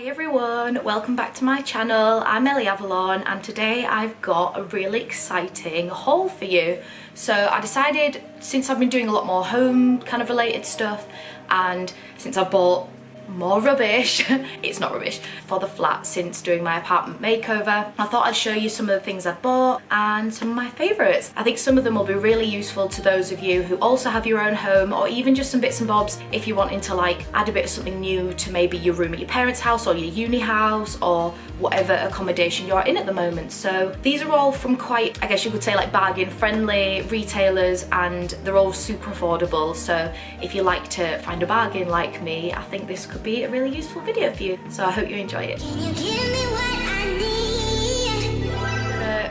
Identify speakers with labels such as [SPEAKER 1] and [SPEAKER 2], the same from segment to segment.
[SPEAKER 1] Hi everyone, welcome back to my channel. I'm Ellie Avalon and today I've got a really exciting haul for you. So I decided, since I've been doing a lot more home kind of related stuff and since I bought more rubbish, it's not rubbish, for the flat since doing my apartment makeover, I thought I'd show you some of the things I bought and some of my favourites. I think some of them will be really useful to those of you who also have your own home, or even just some bits and bobs if you're wanting to like add a bit of something new to maybe your room at your parents' house or your uni house or whatever accommodation you're in at the moment. So these are all from quite, I guess you could say, like bargain friendly retailers, and they're all super affordable. So if you like to find a bargain like me, I think this could be a really useful video for you. So I hope you enjoy it.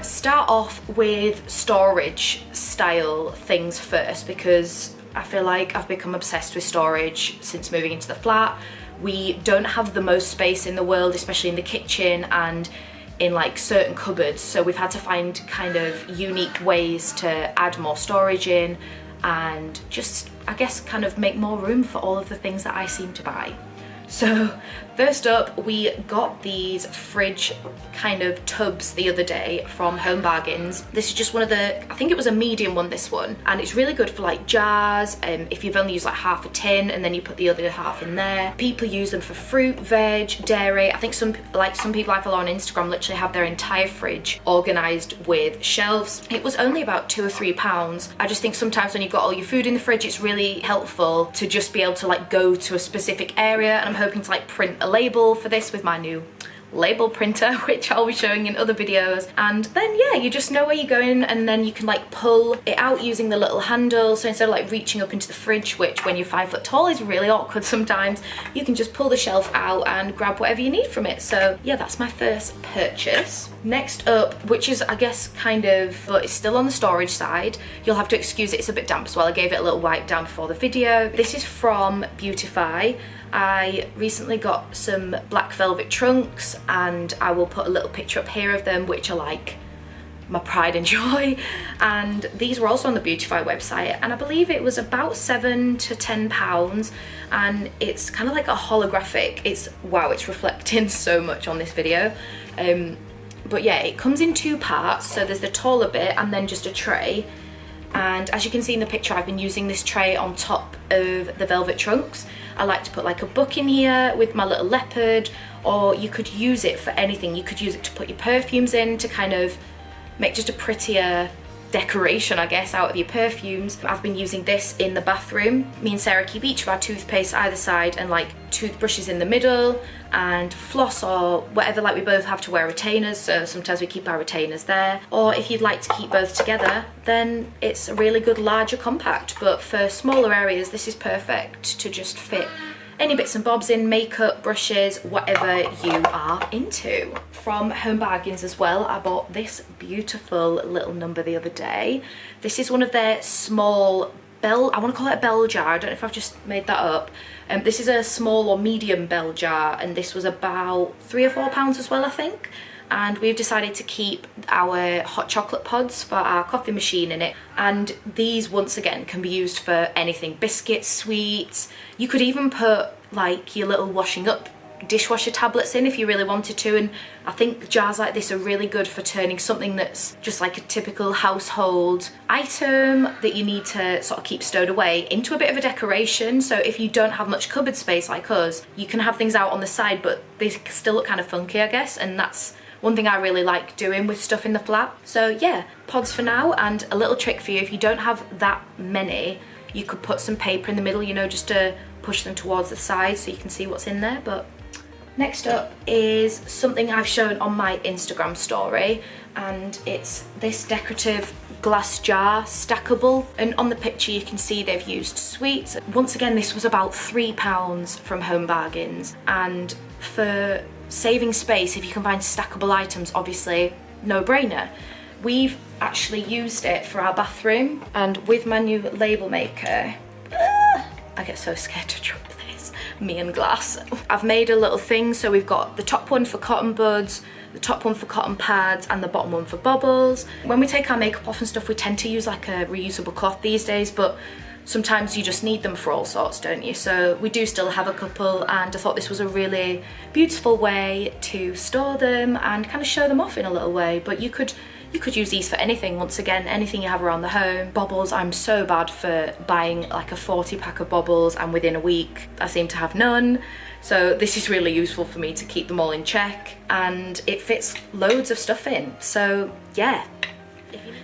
[SPEAKER 1] Start off with storage style things first, because I feel like I've become obsessed with storage since moving into the flat. We don't have the most space in the world, especially in the kitchen and in like certain cupboards, so we've had to find kind of unique ways to add more storage in and just, I guess, kind of make more room for all of the things that I seem to buy. So first up, we got these fridge kind of tubs the other day from Home Bargains. This is just one of the, I think it was a medium one, this one, and it's really good for like jars, if you've only used like half a tin and then you put the other half in there. People use them for fruit, veg, dairy. I think some people I follow on Instagram literally have their entire fridge organised with shelves. It was only about £2 or £3. I just think sometimes when you've got all your food in the fridge, it's really helpful to just be able to like go to a specific area, and I'm hoping to like print a label for this with my new label printer, which I'll be showing in other videos. And then yeah, you just know where you're going, and then you can like pull it out using the little handle. So instead of like reaching up into the fridge, which when you're 5 foot tall is really awkward sometimes, you can just pull the shelf out and grab whatever you need from it. So yeah, that's my first purchase. Next up, which is I guess kind of, but it's still on the storage side, you'll have to excuse it, it's a bit damp as well. I gave it a little wipe down before the video. This is from Beautify. I recently got some black velvet trunks, and I will put a little picture up here of them, which are like my pride and joy. And these were also on the Beautify website, and I believe it was about £7 to £10, and it's kind of like a holographic, it's wow, it's reflecting so much on this video. But yeah, it comes in two parts, so there's the taller bit and then just a tray. And as you can see in the picture, I've been using this tray on top of the velvet trunks. I like to put like a book in here with my little leopard, or you could use it for anything. You could use it to put your perfumes in, to kind of make just a prettier decoration, I guess, out of your perfumes. I've been using this in the bathroom. Me and Sarah keep each of our toothpaste either side and like toothbrushes in the middle, and floss or whatever, like we both have to wear retainers, so sometimes we keep our retainers there. Or if you'd like to keep both together, then it's a really good larger compact, but for smaller areas this is perfect to just fit any bits and bobs in, makeup, brushes, whatever you are into. From Home Bargains as well, I bought this beautiful little number the other day. This is one of their small bell, I want to call it a bell jar, I don't know if I've just made that up. This is a small or medium bell jar, and this was about £3 or £4 as well, I think. And we've decided to keep our hot chocolate pods for our coffee machine in it. And these, once again, can be used for anything, biscuits, sweets. You could even put like your little washing up dishwasher tablets in if you really wanted to. And I think jars like this are really good for turning something that's just like a typical household item that you need to sort of keep stowed away into a bit of a decoration. So if you don't have much cupboard space like us, you can have things out on the side, but they still look kind of funky, I guess, and that's one thing I really like doing with stuff in the flat. So yeah, pods for now. And a little trick for you, if you don't have that many, you could put some paper in the middle, you know, just to push them towards the side so you can see what's in there. But next up is something I've shown on my Instagram story, and it's this decorative glass jar, stackable, and on the picture you can see they've used sweets. Once again, this was about £3 from Home Bargains, and for saving space, if you can find stackable items, obviously no brainer. We've actually used it for our bathroom, and with my new label maker, I get so scared to drop this, me and glass. I've made a little thing, so we've got the top one for cotton buds, the top one for cotton pads, and the bottom one for bubbles. When we take our makeup off and stuff, we tend to use like a reusable cloth these days, but sometimes you just need them for all sorts, don't you? So we do still have a couple, and I thought this was a really beautiful way to store them and kind of show them off in a little way. But you could use these for anything. Once again, anything you have around the home. Baubles, I'm so bad for buying like a 40 pack of baubles, and within a week I seem to have none. So this is really useful for me to keep them all in check, and it fits loads of stuff in. So yeah.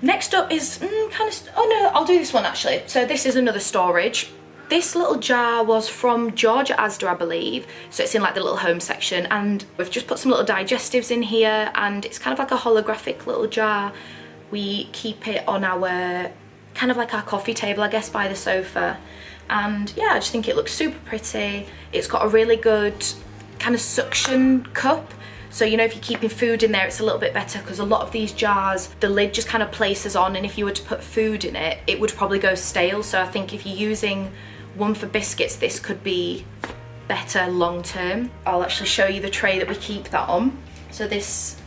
[SPEAKER 1] Next up is oh no, I'll do this one actually. So this is another storage. This little jar was from Georgia Asda, I believe. So it's in like the little home section, and we've just put some little digestives in here, and it's kind of like a holographic little jar. We keep it on our, kind of like our coffee table, I guess, by the sofa. And yeah, I just think it looks super pretty. It's got a really good kind of suction cup. So, you know, if you're keeping food in there, it's a little bit better, because a lot of these jars, the lid just kind of places on, and if you were to put food in it, it would probably go stale. So I think if you're using one for biscuits, this could be better long term. I'll actually show you the tray that we keep that on. So this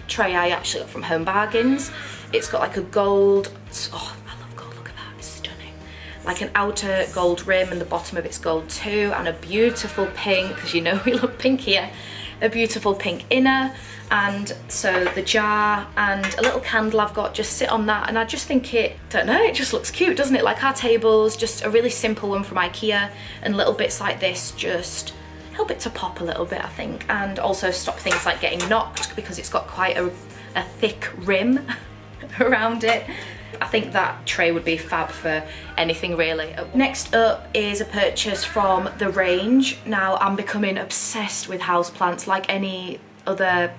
[SPEAKER 1] tray I actually got from Home Bargains. It's got like a gold, oh, I love gold, look at that, it's stunning. Like an outer gold rim, and the bottom of it's gold too, and a beautiful pink, because you know we love pink here. A beautiful pink inner, and so the jar and a little candle I've got just sit on that, and I just think it just looks cute, doesn't it? Like our tables, just a really simple one from IKEA, and little bits like this just help it to pop a little bit, I think, and also stop things like getting knocked, because it's got quite a thick rim around it. I think that tray would be fab for anything really. Next up is a purchase from The Range. Now I'm becoming obsessed with houseplants, like any other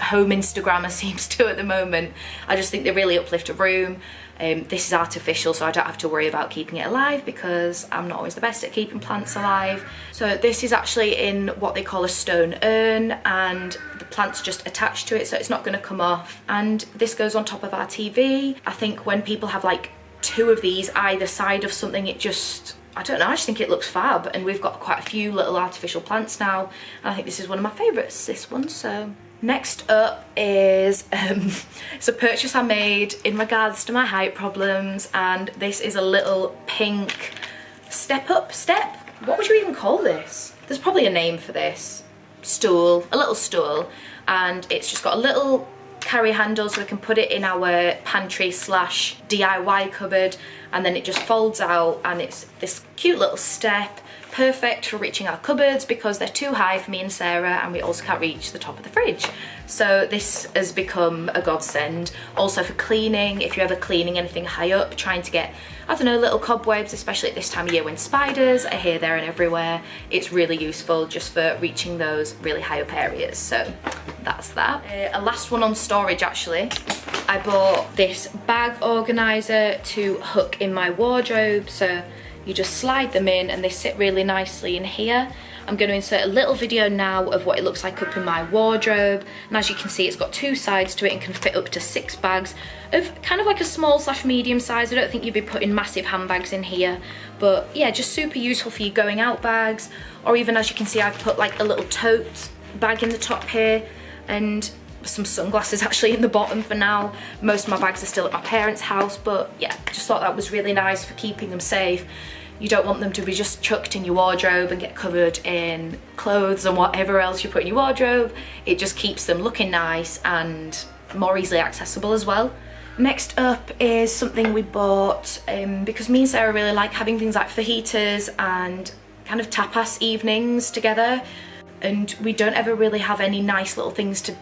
[SPEAKER 1] home Instagrammer seems to at the moment. I just think they really uplift a room. This is artificial, so I don't have to worry about keeping it alive, because I'm not always the best at keeping plants alive. So this is actually in what they call a stone urn, and the plant's just attached to it, so it's not going to come off. And this goes on top of our TV. I think when people have like 2 of these either side of something, it just, I don't know, I just think it looks fab. And we've got quite a few little artificial plants now, and I think this is one of my favourites, this one. So next up is it's a purchase I made in regards to my height problems, and this is a little pink step, what would you even call this? There's probably a name for this. Stool, a little stool, and it's just got a little carry handle, so we can put it in our pantry / DIY cupboard, and then it just folds out, and it's this cute little step. Perfect for reaching our cupboards, because they're too high for me and Sarah, and we also can't reach the top of the fridge. So this has become a godsend. Also for cleaning, if you're ever cleaning anything high up, trying to get, I don't know, little cobwebs, especially at this time of year when spiders are here, there and everywhere. It's really useful just for reaching those really high up areas. So that's that. A last one on storage actually. I bought this bag organizer to hook in my wardrobe. So you just slide them in, and they sit really nicely in here. I'm going to insert a little video now of what it looks like up in my wardrobe, and as you can see, it's got 2 sides to it and can fit up to 6 bags of kind of like a small / medium size. I don't think you'd be putting massive handbags in here, but yeah, just super useful for your going out bags, or even, as you can see, I've put like a little tote bag in the top here, and some sunglasses actually in the bottom for now. Most of my bags are still at my parents' house, but yeah, just thought that was really nice for keeping them safe. You don't want them to be just chucked in your wardrobe and get covered in clothes and whatever else you put in your wardrobe. It just keeps them looking nice and more easily accessible as well. Next up is something we bought because me and Sarah really like having things like fajitas and kind of tapas evenings together, and we don't ever really have any nice little things to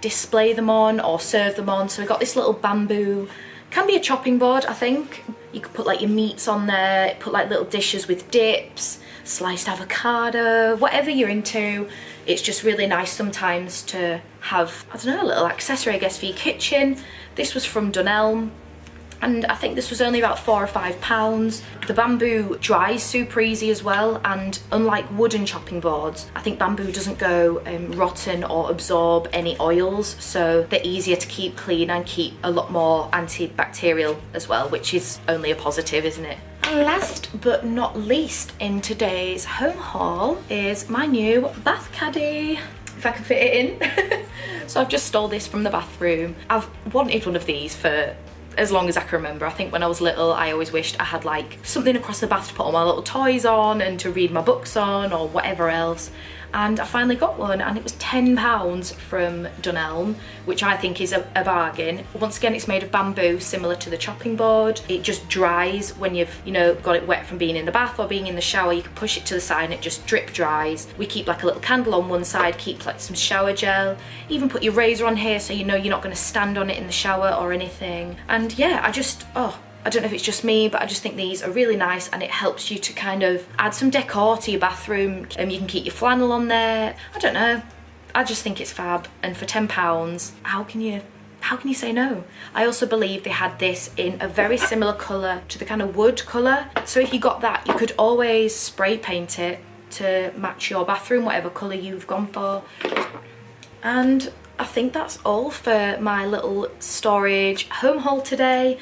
[SPEAKER 1] display them on or serve them on. So we got this little bamboo, can be a chopping board, I think. You could put like your meats on there, put like little dishes with dips, sliced avocado, whatever you're into. It's just really nice sometimes to have, I don't know, a little accessory, I guess, for your kitchen. This was from Dunelm, and I think this was only about £4 or £5. The bamboo dries super easy as well, and unlike wooden chopping boards, I think bamboo doesn't go rotten or absorb any oils, so they're easier to keep clean and keep a lot more antibacterial as well, which is only a positive, isn't it? And last but not least in today's home haul is my new bath caddy, if I can fit it in. So I've just stole this from the bathroom. I've wanted one of these for as long as I can remember. I think when I was little, I always wished I had like something across the bath to put all my little toys on and to read my books on or whatever else. And I finally got one, and it was £10 from Dunelm, which I think is a bargain. Once again, it's made of bamboo, similar to the chopping board. It just dries when you've, you know, got it wet from being in the bath or being in the shower. You can push it to the side and it just drip dries. We keep like a little candle on one side, keep like some shower gel. Even put your razor on here so you know you're not going to stand on it in the shower or anything. And yeah, I don't know if it's just me, but I just think these are really nice, and it helps you to kind of add some decor to your bathroom. You can keep your flannel on there. I don't know. I just think it's fab. And for £10, how can you say no? I also believe they had this in a very similar colour to the kind of wood colour. So if you got that, you could always spray paint it to match your bathroom, whatever colour you've gone for. And I think that's all for my little storage home haul today.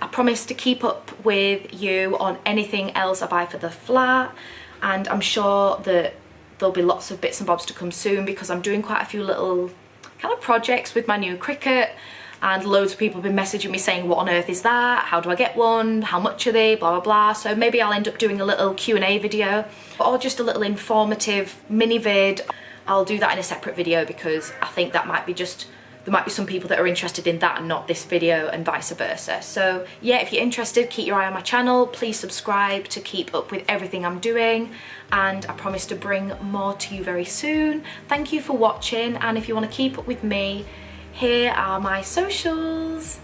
[SPEAKER 1] I promise to keep up with you on anything else I buy for the flat, and I'm sure that there'll be lots of bits and bobs to come soon, because I'm doing quite a few little kind of projects with my new Cricut, and loads of people have been messaging me saying, what on earth is that? How do I get one? How much are they? Blah, blah, blah. So maybe I'll end up doing a little Q&A video, or just a little informative mini vid. I'll do that in a separate video, because I think that might be there might be some people that are interested in that and not this video, and vice versa. So yeah, if you're interested, keep your eye on my channel. Please subscribe to keep up with everything I'm doing, and I promise to bring more to you very soon. Thank you for watching, and if you want to keep up with me, here are my socials.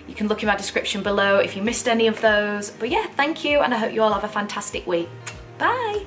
[SPEAKER 1] You can look in my description below if you missed any of those. But yeah, thank you, and I hope you all have a fantastic week. Bye!